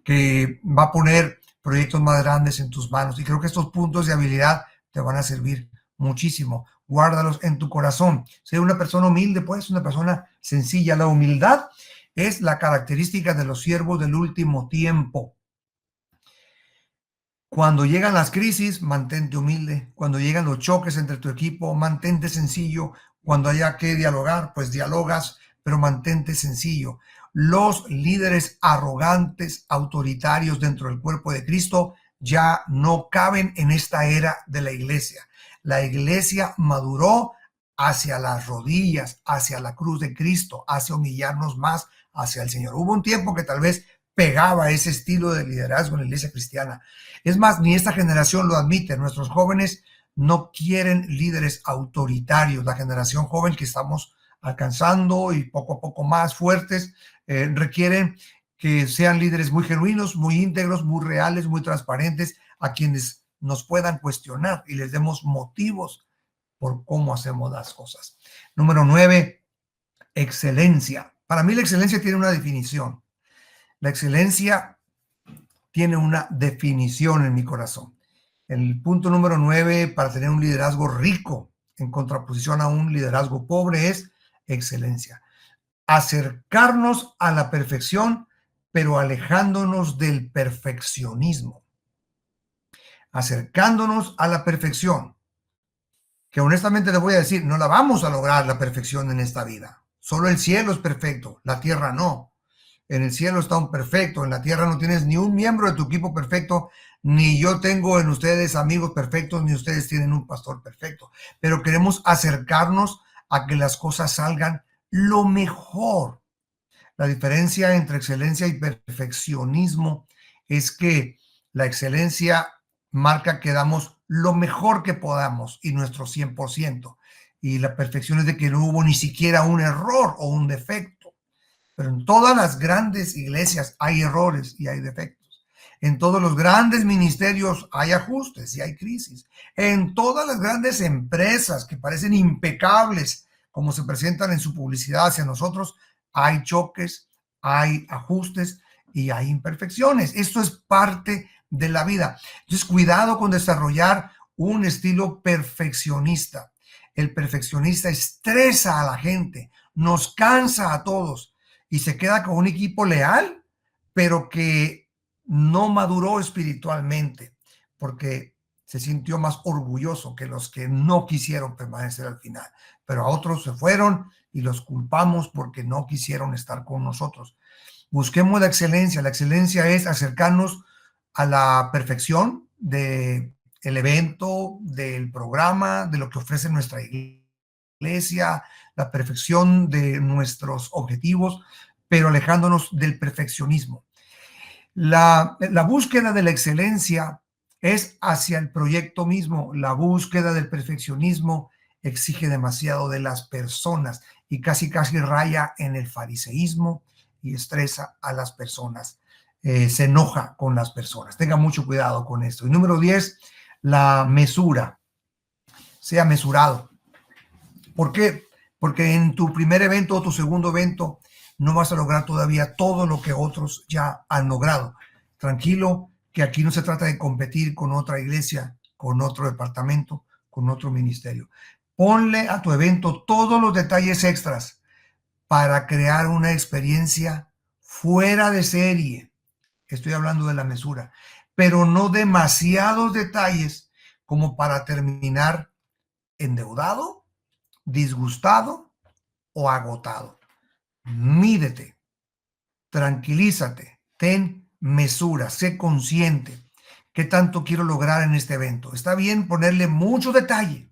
que va a poner proyectos más grandes en tus manos. Y creo que estos puntos de habilidad te van a servir muchísimo. Guárdalos en tu corazón. Ser una persona humilde, pues, una persona sencilla. La humildad es la característica de los siervos del último tiempo. Cuando llegan las crisis, mantente humilde. Cuando llegan los choques entre tu equipo, mantente sencillo. Cuando haya que dialogar, pues dialogas, pero mantente sencillo. Los líderes arrogantes, autoritarios dentro del cuerpo de Cristo ya no caben en esta era de la iglesia. La iglesia maduró hacia las rodillas, hacia la cruz de Cristo, hacia humillarnos más hacia el Señor. Hubo un tiempo que tal vez pegaba ese estilo de liderazgo en la iglesia cristiana. Es más, ni esta generación lo admite. Nuestros jóvenes no quieren líderes autoritarios. La generación joven que estamos alcanzando y poco a poco más fuertes requieren que sean líderes muy genuinos, muy íntegros, muy reales, muy transparentes, a quienes nos puedan cuestionar y les demos motivos por cómo hacemos las cosas. Número 9, excelencia. Para mí la excelencia tiene una definición. La excelencia tiene una definición en mi corazón. El punto número 9 para tener un liderazgo rico en contraposición a un liderazgo pobre es excelencia. Acercarnos a la perfección, pero alejándonos del perfeccionismo. Acercándonos a la perfección, que honestamente te voy a decir, no la vamos a lograr la perfección en esta vida. Solo el cielo es perfecto, la tierra no. En el cielo está un perfecto, en la tierra no tienes ni un miembro de tu equipo perfecto, ni yo tengo en ustedes amigos perfectos, ni ustedes tienen un pastor perfecto. Pero queremos acercarnos a que las cosas salgan lo mejor. La diferencia entre excelencia y perfeccionismo es que la excelencia marca que damos lo mejor que podamos y nuestro 100%. Y la perfección es de que no hubo ni siquiera un error o un defecto. Pero en todas las grandes iglesias hay errores y hay defectos. En todos los grandes ministerios hay ajustes y hay crisis. En todas las grandes empresas que parecen impecables, como se presentan en su publicidad hacia nosotros, hay choques, hay ajustes y hay imperfecciones. Esto es parte de la vida. Entonces, cuidado con desarrollar un estilo perfeccionista. El perfeccionista estresa a la gente, nos cansa a todos y se queda con un equipo leal, pero que no maduró espiritualmente porque se sintió más orgulloso que los que no quisieron permanecer al final. Pero a otros se fueron y los culpamos porque no quisieron estar con nosotros. Busquemos la excelencia. La excelencia es acercarnos a la perfección del evento, del programa, de lo que ofrece nuestra iglesia, la perfección de nuestros objetivos, pero alejándonos del perfeccionismo. La búsqueda de la excelencia es hacia el proyecto mismo. La búsqueda del perfeccionismo exige demasiado de las personas y casi raya en el fariseísmo y estresa a las personas. Se enoja con las personas. Tenga mucho cuidado con esto. Y número 10, la mesura. Sea mesurado. ¿Por qué? Porque en tu primer evento o tu segundo evento no vas a lograr todavía todo lo que otros ya han logrado. Tranquilo, que aquí no se trata de competir con otra iglesia, con otro departamento, con otro ministerio. Ponle a tu evento todos los detalles extras para crear una experiencia fuera de serie. Estoy hablando de la mesura, pero no demasiados detalles como para terminar endeudado, disgustado o agotado. Mídete, tranquilízate, ten mesura, sé consciente. ¿Qué tanto quiero lograr en este evento? Está bien ponerle mucho detalle.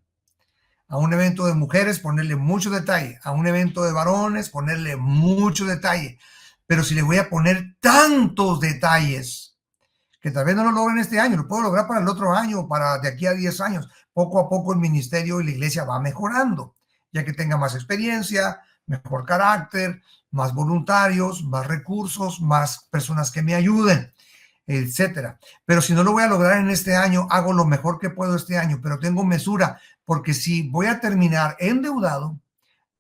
A un evento de mujeres, ponerle mucho detalle. A un evento de varones, ponerle mucho detalle. Pero si le voy a poner tantos detalles, que tal vez no lo logren este año, lo puedo lograr para el otro año, para de aquí a 10 años. Poco a poco el ministerio y la iglesia va mejorando, ya que tenga más experiencia, mejor carácter, más voluntarios, más recursos, más personas que me ayuden, etcétera. Pero si no lo voy a lograr en este año, hago lo mejor que puedo este año, pero tengo mesura, porque si voy a terminar endeudado,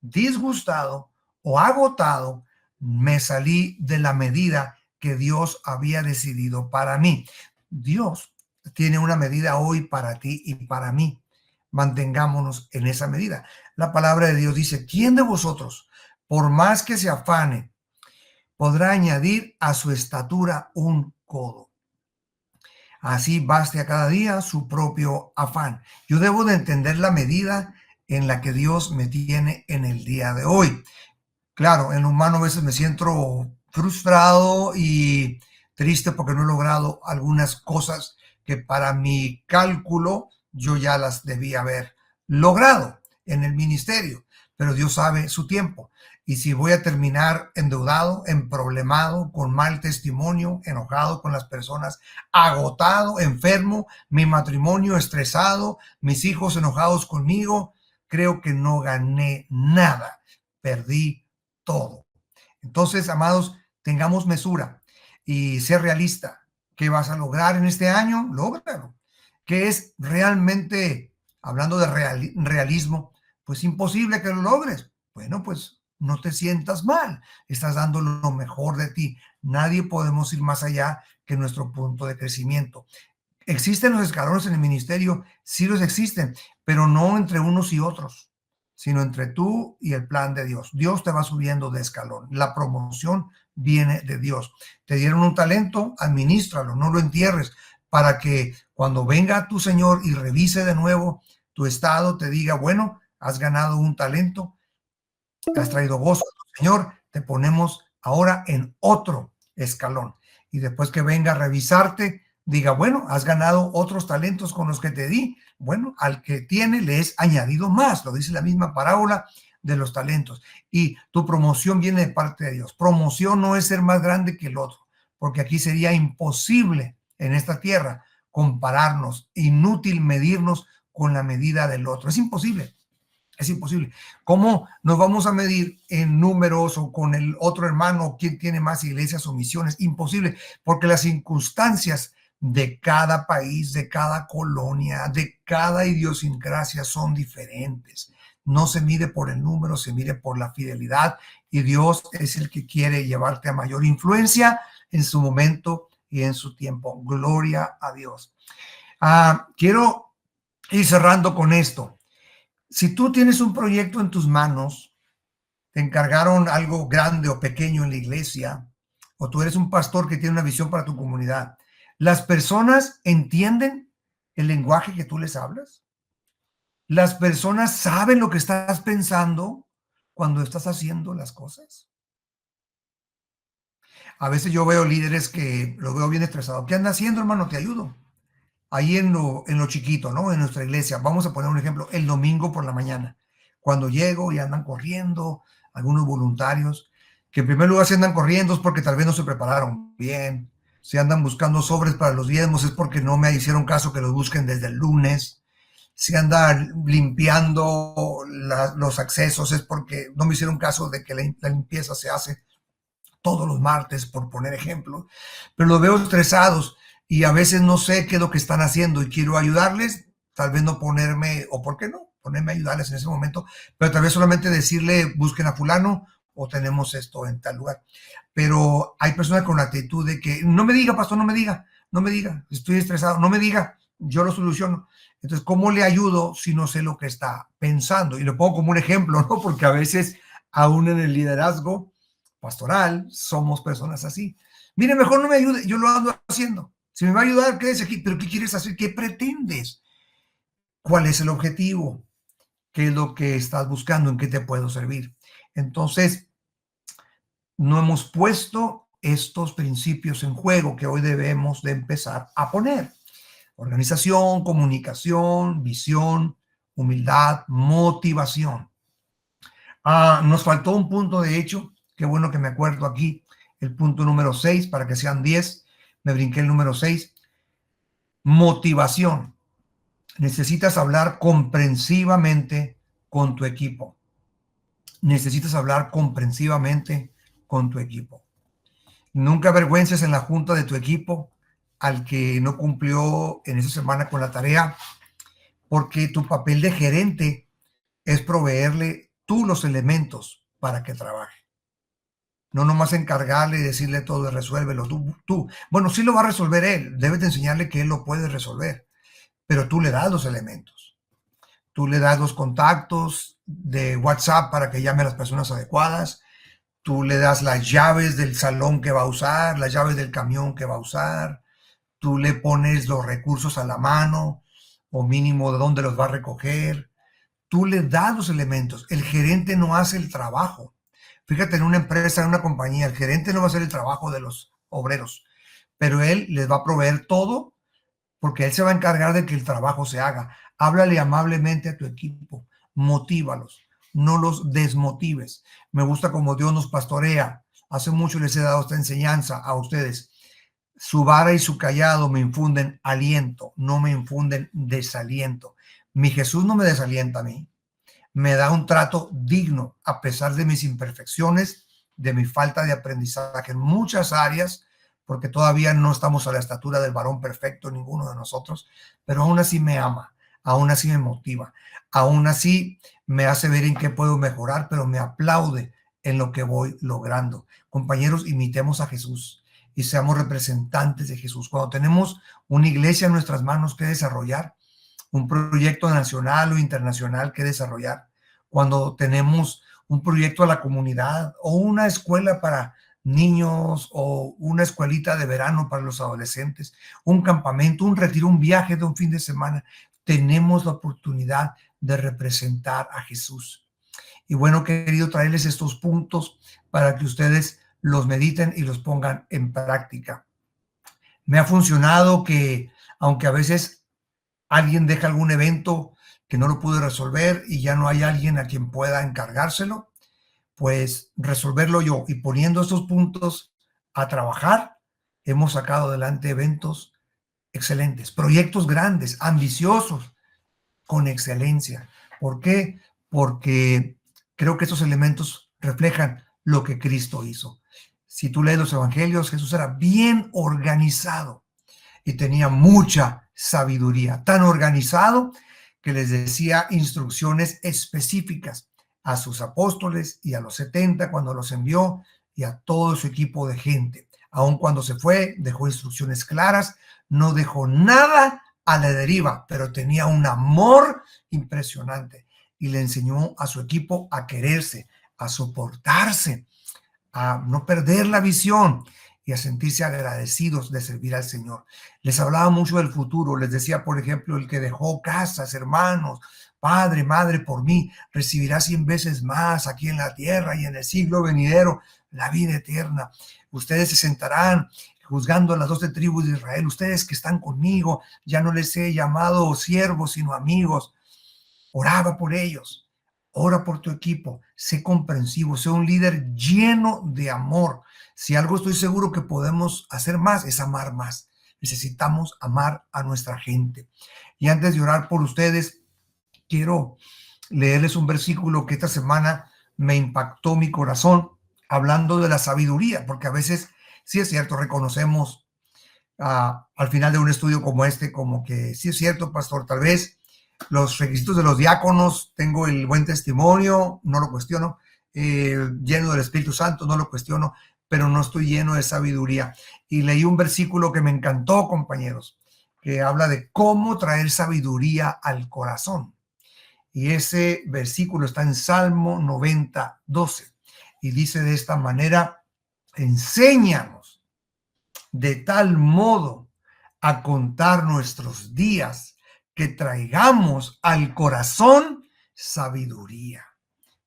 disgustado o agotado, me salí de la medida que Dios había decidido para mí. Dios tiene una medida hoy para ti y para mí. Mantengámonos en esa medida. La palabra de Dios dice, ¿quién de vosotros, por más que se afane, podrá añadir a su estatura un codo? Así baste a cada día su propio afán. Yo debo de entender la medida en la que Dios me tiene en el día de hoy. Claro, en lo humano a veces me siento frustrado y triste porque no he logrado algunas cosas que para mi cálculo yo ya las debía haber logrado en el ministerio, pero Dios sabe su tiempo. Y si voy a terminar endeudado, emproblemado, con mal testimonio, enojado con las personas, agotado, enfermo, mi matrimonio estresado, mis hijos enojados conmigo, creo que no gané nada, perdí todo. Entonces, amados, tengamos mesura y ser realista. ¿Qué vas a lograr en este año? Lógralo. ¿Qué es realmente, hablando de realismo, pues imposible que lo logres? Bueno, pues no te sientas mal. Estás dando lo mejor de ti. Nadie podemos ir más allá que nuestro punto de crecimiento. ¿Existen los escalones en el ministerio? Sí los existen, pero no entre unos y otros, sino entre tú y el plan de Dios. Dios te va subiendo de escalón. La promoción viene de Dios. Te dieron un talento, administralo, no lo entierres, para que cuando venga tu Señor y revise de nuevo tu estado, te diga, bueno, has ganado un talento, has traído gozo a tu Señor, te ponemos ahora en otro escalón. Y después que venga a revisarte, diga, bueno, has ganado otros talentos con los que te di. Bueno, al que tiene le es añadido más. Lo dice la misma parábola de los talentos. Y tu promoción viene de parte de Dios. Promoción no es ser más grande que el otro, porque aquí sería imposible en esta tierra compararnos, inútil medirnos con la medida del otro. Es imposible. Es imposible. ¿Cómo nos vamos a medir en números o con el otro hermano, quién tiene más iglesias o misiones? Imposible, porque las circunstancias de cada país, de cada colonia, de cada idiosincrasia son diferentes. No se mide por el número, se mide por la fidelidad, y Dios es el que quiere llevarte a mayor influencia en su momento y en su tiempo. Gloria a Dios. Quiero ir cerrando con esto. Si tú tienes un proyecto en tus manos, te encargaron algo grande o pequeño en la iglesia, o tú eres un pastor que tiene una visión para tu comunidad, ¿las personas entienden el lenguaje que tú les hablas? ¿Las personas saben lo que estás pensando cuando estás haciendo las cosas? A veces yo veo líderes que los veo bien estresados. ¿Qué anda haciendo, hermano? Te ayudo. Ahí en lo chiquito, ¿no? En nuestra iglesia. Vamos a poner un ejemplo, el domingo por la mañana. Cuando llego y andan corriendo, algunos voluntarios, que en primer lugar se andan corriendo es porque tal vez no se prepararon bien. Si andan buscando sobres para los diezmos es porque no me hicieron caso que los busquen desde el lunes. si anda limpiando los accesos es porque no me hicieron caso de que la limpieza se hace todos los martes, por poner ejemplo, pero los veo estresados y a veces no sé qué es lo que están haciendo y quiero ayudarles, tal vez no ponerme, o por qué no, ponerme a ayudarles en ese momento, pero tal vez solamente decirle, busquen a fulano o tenemos esto en tal lugar. Pero hay personas con la actitud de que, no me diga, pastor, no me diga, estoy estresado, no me diga, yo lo soluciono. Entonces, ¿cómo le ayudo si no sé lo que está pensando? Y lo pongo como un ejemplo, ¿no? Porque a veces, aún en el liderazgo pastoral, somos personas así. Mire, mejor no me ayude, yo lo ando haciendo. Si me va a ayudar, quédese aquí. Pero ¿qué quieres hacer? ¿Qué pretendes? ¿Cuál es el objetivo? ¿Qué es lo que estás buscando? ¿En qué te puedo servir? Entonces, no hemos puesto estos principios en juego que hoy debemos de empezar a poner. Organización, comunicación, visión, humildad, motivación. Nos faltó un punto, de hecho, qué bueno que me acuerdo aquí, el punto número 6, para que sean 10, me brinqué el número 6, motivación. Necesitas hablar comprensivamente con tu equipo. Necesitas hablar comprensivamente con tu equipo. Nunca avergüences en la junta de tu equipo al que no cumplió en esa semana con la tarea, porque tu papel de gerente es proveerle tú los elementos para que trabaje. No nomás encargarle y decirle todo y resuélvelo tú. Bueno, sí lo va a resolver él. Debes de enseñarle que él lo puede resolver, pero tú le das los elementos. Tú le das los contactos de WhatsApp para que llame a las personas adecuadas. Tú le das las llaves del salón que va a usar, las llaves del camión que va a usar. Tú le pones los recursos a la mano o mínimo de dónde los va a recoger. Tú le das los elementos. El gerente no hace el trabajo. Fíjate, en una empresa, en una compañía, el gerente no va a hacer el trabajo de los obreros, pero él les va a proveer todo porque él se va a encargar de que el trabajo se haga. Háblale amablemente a tu equipo, motívalos, no los desmotives. Me gusta como Dios nos pastorea. Hace mucho les he dado esta enseñanza a ustedes. Su vara y su callado me infunden aliento, no me infunden desaliento. Mi Jesús no me desalienta a mí, me da un trato digno a pesar de mis imperfecciones, de mi falta de aprendizaje en muchas áreas, porque todavía no estamos a la estatura del varón perfecto, ninguno de nosotros, pero aún así me ama, aún así me motiva, aún así me hace ver en qué puedo mejorar, pero me aplaude en lo que voy logrando. Compañeros, imitemos a Jesús y seamos representantes de Jesús. Cuando tenemos una iglesia en nuestras manos que desarrollar, un proyecto nacional o internacional que desarrollar, cuando tenemos un proyecto a la comunidad o una escuela para niños o una escuelita de verano para los adolescentes, un campamento, un retiro, un viaje de un fin de semana, tenemos la oportunidad de representar a Jesús. Y bueno, querido traerles estos puntos para que ustedes los mediten y los pongan en práctica. Me ha funcionado que, aunque a veces alguien deja algún evento que no lo pude resolver y ya no hay alguien a quien pueda encargárselo, pues resolverlo yo. Y poniendo estos puntos a trabajar, hemos sacado adelante eventos excelentes, proyectos grandes, ambiciosos, con excelencia. ¿Por qué? Porque creo que estos elementos reflejan lo que Cristo hizo. Si tú lees los evangelios, Jesús era bien organizado y tenía mucha sabiduría, tan organizado que les decía instrucciones específicas a sus apóstoles y a los 70 cuando los envió y a todo su equipo de gente. Aun cuando se fue, dejó instrucciones claras, no dejó nada a la deriva, pero tenía un amor impresionante y le enseñó a su equipo a quererse, a soportarse, a no perder la visión y a sentirse agradecidos de servir al Señor. Les hablaba mucho del futuro, les decía, por ejemplo, el que dejó casas, hermanos, padre, madre por mí, recibirá 100 veces más aquí en la tierra y en el siglo venidero la vida eterna. Ustedes se sentarán juzgando a las 12 tribus de Israel. Ustedes que están conmigo, ya no les he llamado siervos, sino amigos. Oraba por ellos. Ora por tu equipo, sé comprensivo, sé un líder lleno de amor. Si algo estoy seguro que podemos hacer más, es amar más. Necesitamos amar a nuestra gente. Y antes de orar por ustedes, quiero leerles un versículo que esta semana me impactó mi corazón, hablando de la sabiduría, porque a veces, sí es cierto, reconocemos al final de un estudio como este, como que sí es cierto, pastor, tal vez los requisitos de los diáconos, tengo el buen testimonio, no lo cuestiono, lleno del Espíritu Santo, no lo cuestiono, pero no estoy lleno de sabiduría. Y leí un versículo que me encantó, compañeros, que habla de cómo traer sabiduría al corazón. Y ese versículo está en Salmo 90:12 y dice de esta manera: enséñanos de tal modo a contar nuestros días que traigamos al corazón sabiduría.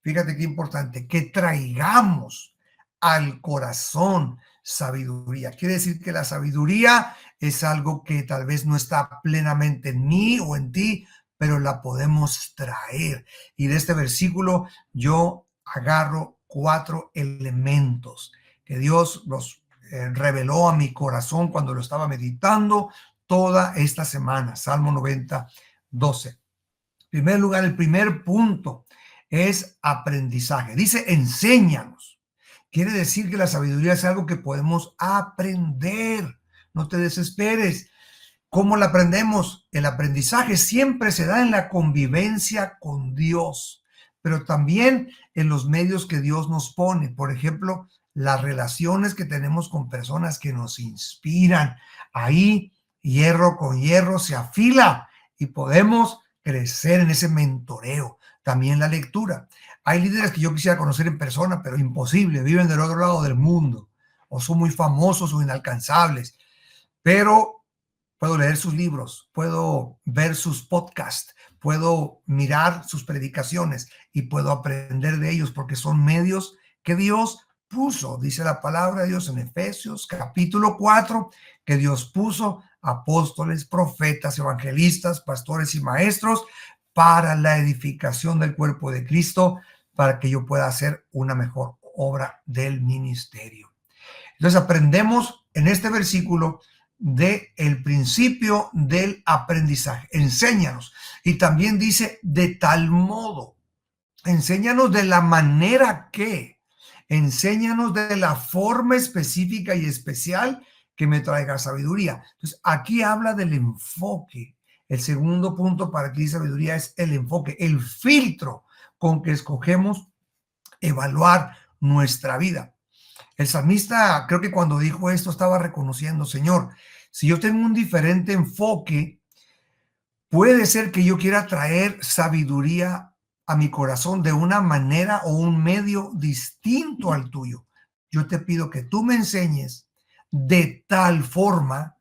Fíjate qué importante, que traigamos al corazón sabiduría. Quiere decir que la sabiduría es algo que tal vez no está plenamente en mí o en ti, pero la podemos traer. Y de este versículo yo agarro 4 elementos que Dios los reveló a mi corazón cuando lo estaba meditando toda esta semana. Salmo 90:12. En primer lugar, el primer punto es aprendizaje. Dice, enséñanos. Quiere decir que la sabiduría es algo que podemos aprender. No te desesperes. ¿Cómo la aprendemos? El aprendizaje siempre se da en la convivencia con Dios, pero también en los medios que Dios nos pone. Por ejemplo, las relaciones que tenemos con personas que nos inspiran. Ahí, hierro con hierro se afila y podemos crecer en ese mentoreo. También la lectura. Hay líderes que yo quisiera conocer en persona, pero imposible. Viven del otro lado del mundo o son muy famosos o inalcanzables. Pero puedo leer sus libros, puedo ver sus podcasts, puedo mirar sus predicaciones y puedo aprender de ellos porque son medios que Dios puso. Dice la palabra de Dios en Efesios capítulo 4, que Dios puso apóstoles, profetas, evangelistas, pastores y maestros para la edificación del cuerpo de Cristo, para que yo pueda hacer una mejor obra del ministerio. Entonces aprendemos en este versículo de el principio del aprendizaje. Enséñanos. Y también dice de tal modo. Enséñanos de la manera que. Enséñanos de la forma específica y especial que me traiga sabiduría. Entonces aquí habla del enfoque. El segundo punto para que sabiduría es el enfoque, el filtro con que escogemos evaluar nuestra vida. El salmista, creo que cuando dijo esto estaba reconociendo, Señor, si yo tengo un diferente enfoque, puede ser que yo quiera traer sabiduría a mi corazón de una manera o un medio distinto al tuyo. Yo te pido que tú me enseñes de tal forma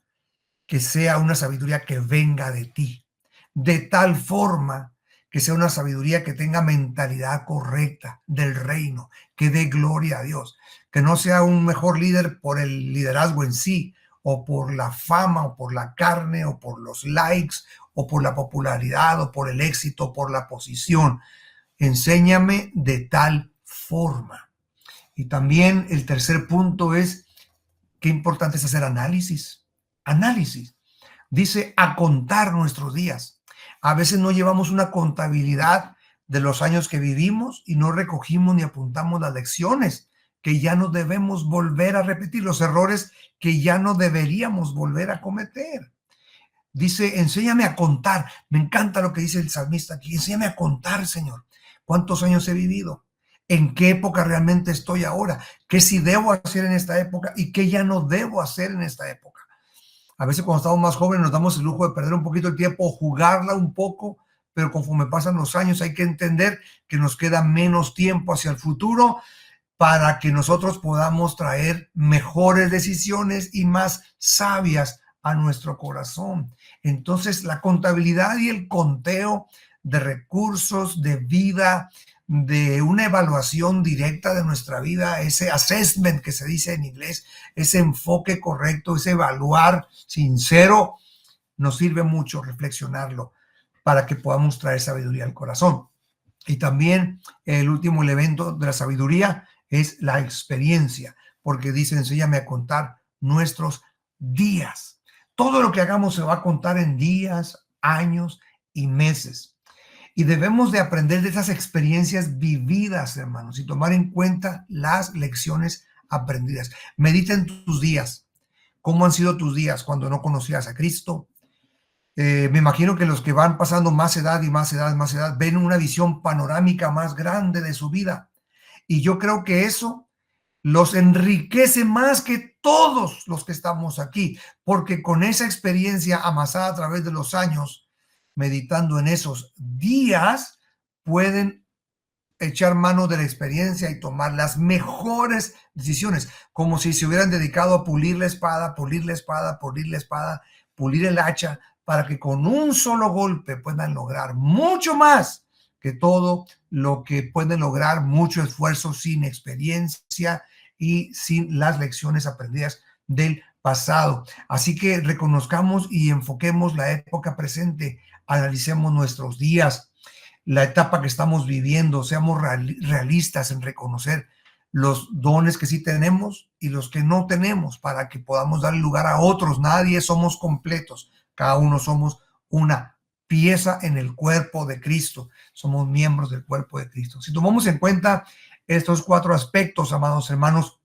que sea una sabiduría que venga de ti, de tal forma que sea una sabiduría que tenga mentalidad correcta del reino, que dé gloria a Dios, que no sea un mejor líder por el liderazgo en sí, o por la fama, o por la carne, o por los likes, o por la popularidad, o por el éxito, o por la posición. Enséñame de tal forma. Y también el tercer punto es, qué importante es hacer análisis. Análisis. Dice a contar nuestros días. A veces no llevamos una contabilidad de los años que vivimos y no recogimos ni apuntamos las lecciones que ya no debemos volver a repetir, los errores que ya no deberíamos volver a cometer. Dice, enséñame a contar. Me encanta lo que dice el salmista aquí. Enséñame a contar, Señor. ¿Cuántos años he vivido? ¿En qué época realmente estoy ahora? ¿Qué sí debo hacer en esta época y qué ya no debo hacer en esta época? A veces cuando estamos más jóvenes nos damos el lujo de perder un poquito el tiempo o jugarla un poco, pero conforme pasan los años hay que entender que nos queda menos tiempo hacia el futuro para que nosotros podamos traer mejores decisiones y más sabias a nuestro corazón. Entonces, la contabilidad y el conteo de recursos, de vida, de una evaluación directa de nuestra vida, ese assessment que se dice en inglés, ese enfoque correcto, ese evaluar sincero, nos sirve mucho reflexionarlo para que podamos traer sabiduría al corazón. Y también el último elemento de la sabiduría es la experiencia, porque dice, enséñame a contar nuestros días. Todo lo que hagamos se va a contar en días, años y meses. Y debemos de aprender de esas experiencias vividas, hermanos, y tomar en cuenta las lecciones aprendidas. Medita en tus días. ¿Cómo han sido tus días cuando no conocías a Cristo? Me imagino que los que van pasando más edad y más edad, más edad, ven una visión panorámica más grande de su vida. Y yo creo que eso los enriquece más que todos los que estamos aquí, porque con esa experiencia amasada a través de los años, meditando en esos días, pueden echar mano de la experiencia y tomar las mejores decisiones, como si se hubieran dedicado a pulir la espada, pulir la espada, pulir la espada, pulir el hacha, para que con un solo golpe puedan lograr mucho más que todo lo que pueden lograr mucho esfuerzo sin experiencia y sin las lecciones aprendidas del pasado. Así que reconozcamos y enfoquemos la época presente, analicemos nuestros días, la etapa que estamos viviendo, seamos realistas en reconocer los dones que sí tenemos y los que no tenemos para que podamos dar lugar a otros. Nadie somos completos, cada uno somos una pieza en el cuerpo de Cristo, somos miembros del cuerpo de Cristo. Si tomamos en cuenta estos 4 aspectos, amados hermanos,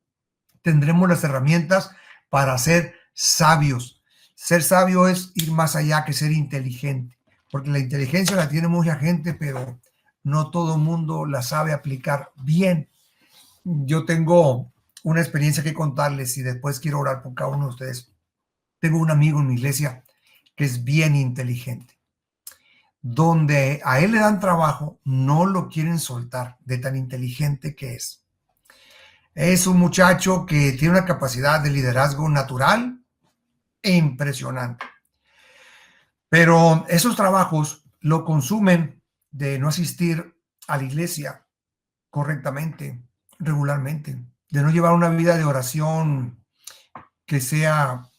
tendremos las herramientas para ser sabios. Ser sabio es ir más allá que ser inteligente, porque la inteligencia la tiene mucha gente, pero no todo el mundo la sabe aplicar bien. Yo tengo una experiencia que contarles y después quiero orar por cada uno de ustedes. Tengo un amigo en mi iglesia que es bien inteligente. Donde a él le dan trabajo, no lo quieren soltar de tan inteligente que es. Es un muchacho que tiene una capacidad de liderazgo natural e impresionante. Pero esos trabajos lo consumen de no asistir a la iglesia correctamente, regularmente, de no llevar una vida de oración que sea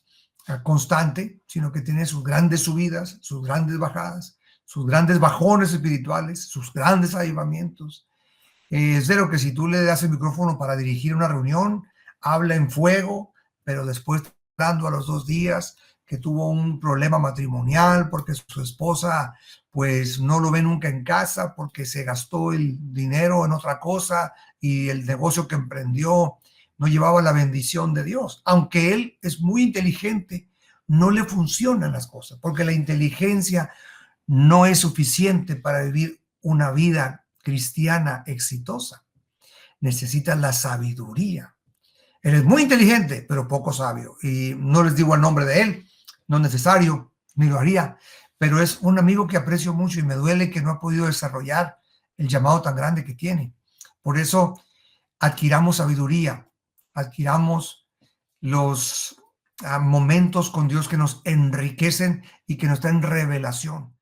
constante, sino que tiene sus grandes subidas, sus grandes bajadas, sus grandes bajones espirituales, sus grandes avivamientos. Es de lo que si tú le das el micrófono para dirigir una reunión, habla en fuego, pero después dando a los 2 días que tuvo un problema matrimonial porque su esposa pues no lo ve nunca en casa porque se gastó el dinero en otra cosa y el negocio que emprendió no llevaba la bendición de Dios. Aunque él es muy inteligente, no le funcionan las cosas porque la inteligencia no es suficiente para vivir una vida cristiana exitosa. Necesita la sabiduría. Él es muy inteligente, pero poco sabio. Y no les digo el nombre de él, no es necesario, ni lo haría, pero es un amigo que aprecio mucho y me duele que no ha podido desarrollar el llamado tan grande que tiene. Por eso adquiramos sabiduría, adquiramos los momentos con Dios que nos enriquecen y que nos traen revelación.